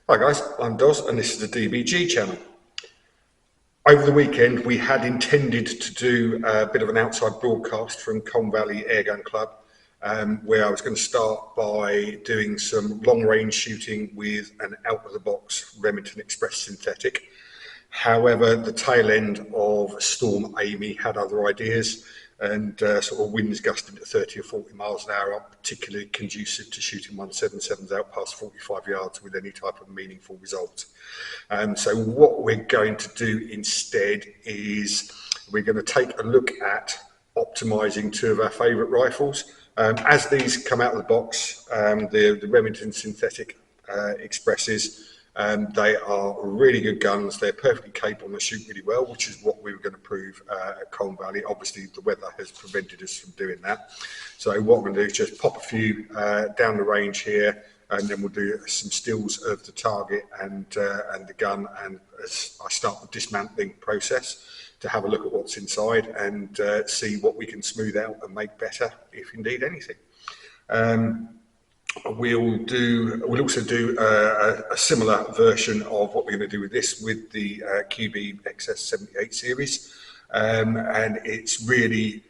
Hi guys, I'm Dos and this is the DBG channel. Over the weekend we had intended to do a bit of an outside broadcast from Colne Valley Airgun Club where I was going to start by doing some long range shooting with an out of the box Remington Express synthetic. However, the tail end of Storm Amy had other ideas and sort of winds gusting at 30 or 40 miles an hour aren't particularly conducive to shooting 177s out past 45 yards with any type of meaningful result. So what we're going to do instead is we're going to take a look at optimizing two of our favorite rifles. As these come out of the box, the Remington synthetic Expresses, they are really good guns. They're perfectly capable and shoot really well, which is what we were going to prove at Colne Valley. Obviously, the weather has prevented us from doing that. So what we're going to do is just pop a few down the range here, and then we'll do some stills of the target and the gun. And as I start the dismantling process, to have a look at what's inside and see what we can smooth out and make better, if indeed anything. We'll also do a similar version of what we're going to do with this with the QB XS78 series, and it's really,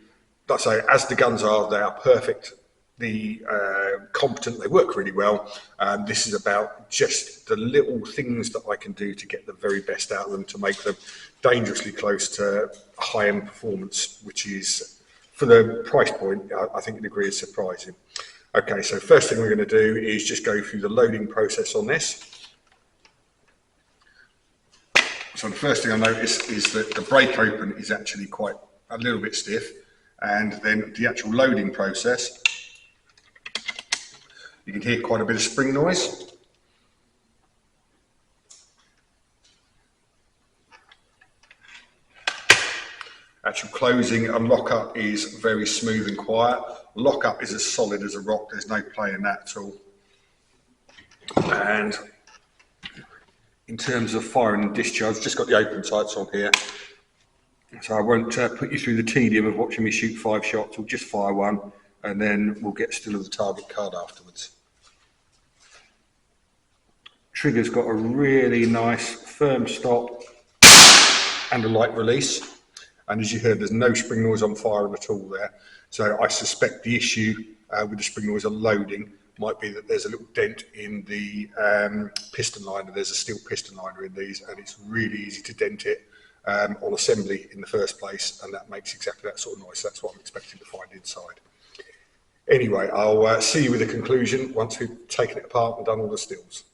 like I say, as the guns are, they are perfect. Competent, they work really well. This is about just the little things that I can do to get the very best out of them, to make them dangerously close to high-end performance, which is, for the price point, I think a degree is surprising. Okay, so first thing we're going to do is just go through the loading process on this. So the first thing I notice is that the brake open is actually quite a little bit stiff, and then the actual loading process, you can hear quite a bit of spring noise. Actual closing and lock-up is very smooth and quiet. Lock-up is as solid as a rock. There's no play in that at all. And in terms of firing and discharge, just got the open sights on here. So I won't put you through the tedium of watching me shoot 5 shots. We'll just fire one, and then we'll get still of the target card afterwards. Trigger's got a really nice firm stop and a light release. And as you heard, there's no spring noise on firing at all there. So I suspect the issue with the spring noise on loading might be that there's a little dent in the piston liner. There's a steel piston liner in these, and it's really easy to dent it on assembly in the first place, and that makes exactly that sort of noise. That's what I'm expecting to find inside. Anyway, I'll see you with the conclusion once we've taken it apart and done all the stills.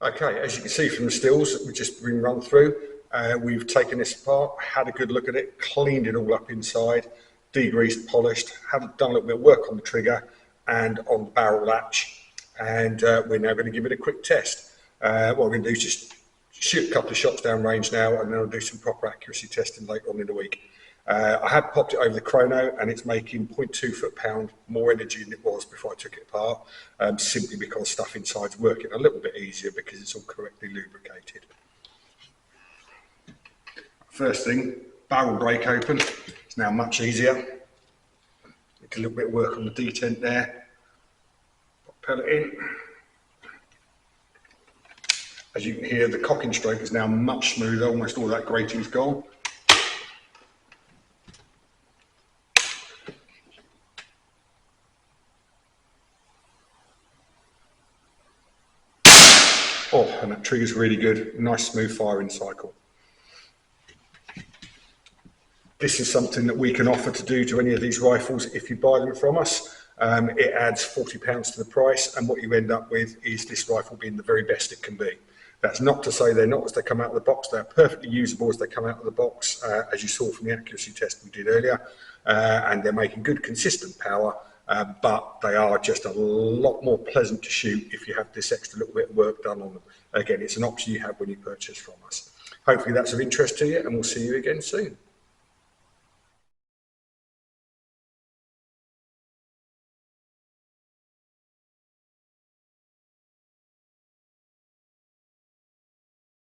Okay, as you can see from the stills that we've just been run through, we've taken this apart, had a good look at it, cleaned it all up inside, degreased, polished, done a little bit of work on the trigger and on the barrel latch, and we're now going to give it a quick test. What we're going to do is just shoot a couple of shots down range now, and then I'll do some proper accuracy testing later on in the week. I had popped it over the chrono, and it's making 0.2 foot-pound more energy than it was before I took it apart, simply because stuff inside's working a little bit easier because it's all correctly lubricated. First thing, barrel brake open. It's now much easier. Did a little bit of work on the detent there. Pop pellet in. As you can hear, the cocking stroke is now much smoother. Almost all that grating's gone. Oh, and that trigger's really good. Nice smooth firing cycle. this is something that we can offer to do to any of these rifles if you buy them from us. It adds £40 to the price, and what you end up with is this rifle being the very best it can be. That's not to say they're not as they come out of the box. They're perfectly usable as they come out of the box, as you saw from the accuracy test we did earlier, and they're making good, consistent power, but they are just a lot more pleasant to shoot if you have this extra little bit of work done on them. Again, it's an option you have when you purchase from us. Hopefully that's of interest to you, and we'll see you again soon.